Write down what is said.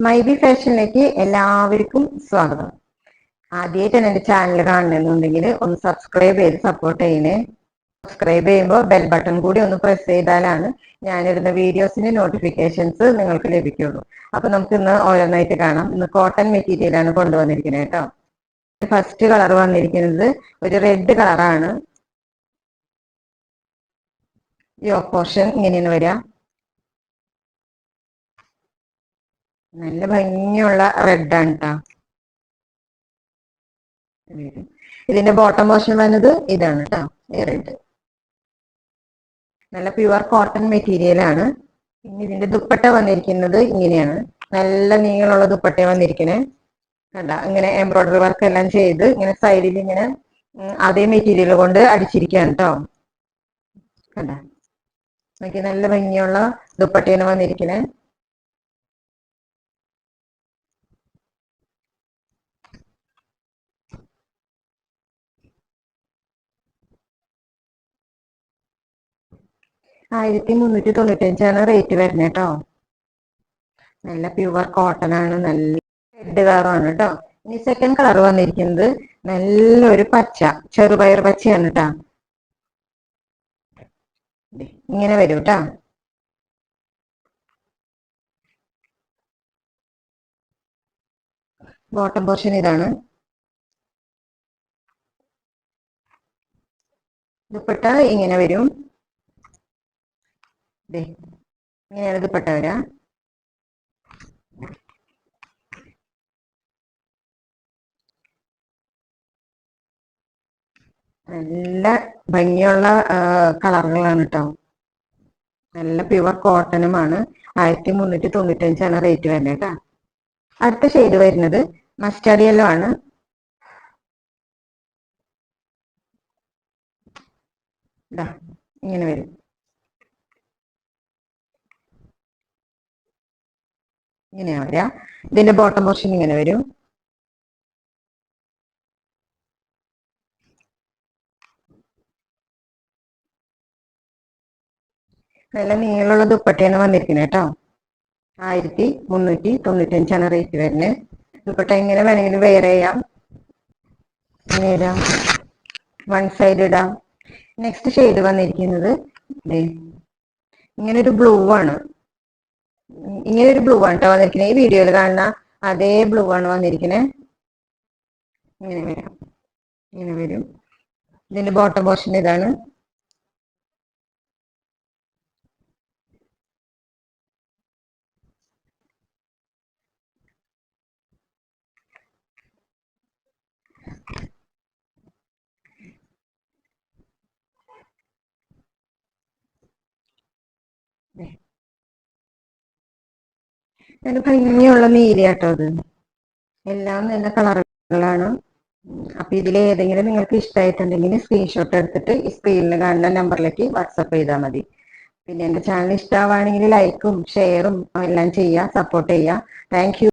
മൈബി ഫാഷനിലേക്ക് എല്ലാവർക്കും സ്വാഗതം. ആദ്യമായിട്ടാണ് എൻ്റെ ചാനൽ കാണണമെന്നുണ്ടെങ്കിൽ ഒന്ന് സബ്സ്ക്രൈബ് ചെയ്ത് സപ്പോർട്ട് ചെയ്യണേ. സബ്സ്ക്രൈബ് ചെയ്യുമ്പോൾ ബെൽ ബട്ടൺ കൂടി ഒന്ന് പ്രസ് ചെയ്താലാണ് ഞാനിടുന്ന വീഡിയോസിന്റെ നോട്ടിഫിക്കേഷൻസ് നിങ്ങൾക്ക് ലഭിക്കുള്ളൂ. അപ്പൊ നമുക്ക് ഇന്ന് ഓരോന്നായിട്ട് കാണാം. ഇന്ന് കോട്ടൺ മെറ്റീരിയലാണ് കൊണ്ടുവന്നിരിക്കുന്നത് കേട്ടോ. ഫസ്റ്റ് കളർ വന്നിരിക്കുന്നത് ഒരു റെഡ് കളറാണ്. യോക്ക് പോർഷൻ ഇങ്ങനെയാണ് വരിക. നല്ല ഭംഗിയുള്ള റെഡ് ആണ് കേട്ടോ. ഇതിന്റെ ബോട്ടം പോർഷൻ വന്നത് ഇതാണ് കേട്ടോ, ഈ റെഡ്. നല്ല പ്യുവർ കോട്ടൺ മെറ്റീരിയൽ ആണ്. പിന്നെ ഇതിന്റെ ദുപ്പട്ട വന്നിരിക്കുന്നത് ഇങ്ങനെയാണ്. നല്ല നീളമുള്ള ദുപ്പട്ട വന്നിരിക്കണേ. കണ്ട, ഇങ്ങനെ എംബ്രോയിഡറി വർക്ക് എല്ലാം ചെയ്ത് ഇങ്ങനെ സൈഡിൽ ഇങ്ങനെ അതേ മെറ്റീരിയൽ കൊണ്ട് അടിച്ചിരിക്കുകയാണ് കേട്ടോ. കണ്ട, നോക്കി നല്ല ഭംഗിയുള്ള ദുപ്പട്ടയാണ് വന്നിരിക്കണേ. $1395 റേറ്റ് വരുന്നത് കേട്ടോ. നല്ല പ്യുവർ കോട്ടൺ ആണ്, നല്ല റെഡ് കളറാണ് കേട്ടോ. ഇനി സെക്കൻഡ് കളർ വന്നിരിക്കുന്നത് നല്ലൊരു പച്ച, ചെറുപയർ പച്ചയാണ് കേട്ടോ. ഇങ്ങനെ വരും കേട്ടോ. ബോട്ടം പോർഷൻ ഇതാണ്. ദുപ്പട്ട ഇങ്ങനെ വരും. ഇങ്ങനെയാണ് ദുപ്പട്ട വരാ. നല്ല ഭംഗിയുള്ള കളറുകളാണ് കേട്ടോ. നല്ല പ്യുവർ കോട്ടണുമാണ്. 1395 റേറ്റ് വരുന്നത് കേട്ടോ. അടുത്ത ഷെയ്ഡ് വരുന്നത് മസ്റ്റാർഡ് യെല്ലോ ആണ്. ഇങ്ങനെ വരും. ഇങ്ങനെയാ വരാ. ഇതിന്റെ ബോട്ടം പോർഷൻ ഇങ്ങനെ വരും. നല്ല നീളമുള്ള ദുപ്പട്ടയാണ് വന്നിരിക്കുന്നത് കേട്ടോ. 1395 റേറ്റ് വരുന്നത്. ദുപ്പട്ട ഇങ്ങനെ വേണമെങ്കിലും വെയർ ചെയ്യാം, ഇങ്ങനെ ഇടാം, വൺ സൈഡ് ഇടാം. നെക്സ്റ്റ് ഷെയ്ഡ് വന്നിരിക്കുന്നത് ഇങ്ങനെ ഒരു ബ്ലൂ ആണ്. ഇങ്ങനെ ഒരു ബ്ലൂ ആണ് കേട്ടോ വന്നിരിക്കുന്നത്. ഈ വീഡിയോയിൽ കാണുന്ന അതേ ബ്ലൂ ആണ് വന്നിരിക്കുന്നത്. ഇങ്ങനെ വരാം, ഇങ്ങനെ വരും. ഇതിന്റെ ബോട്ടം പോർഷൻ ഇതാണ്. നല്ല ഭംഗിയുള്ള നീലയാട്ടോ അത്. എല്ലാം നല്ല കളറുകളാണ്. അപ്പൊ ഇതിൽ ഏതെങ്കിലും നിങ്ങൾക്ക് ഇഷ്ടമായിട്ടുണ്ടെങ്കിൽ സ്ക്രീൻഷോട്ട് എടുത്തിട്ട് ഈ സ്ക്രീനിൽ കാണുന്ന നമ്പറിലേക്ക് വാട്സപ്പ് ചെയ്താൽ മതി. പിന്നെ എൻ്റെ ചാനൽ ഇഷ്ടമാവുകയാണെങ്കിൽ ലൈക്കും ഷെയറും എല്ലാം ചെയ്യുക, സപ്പോർട്ട് ചെയ്യുക. Thank you.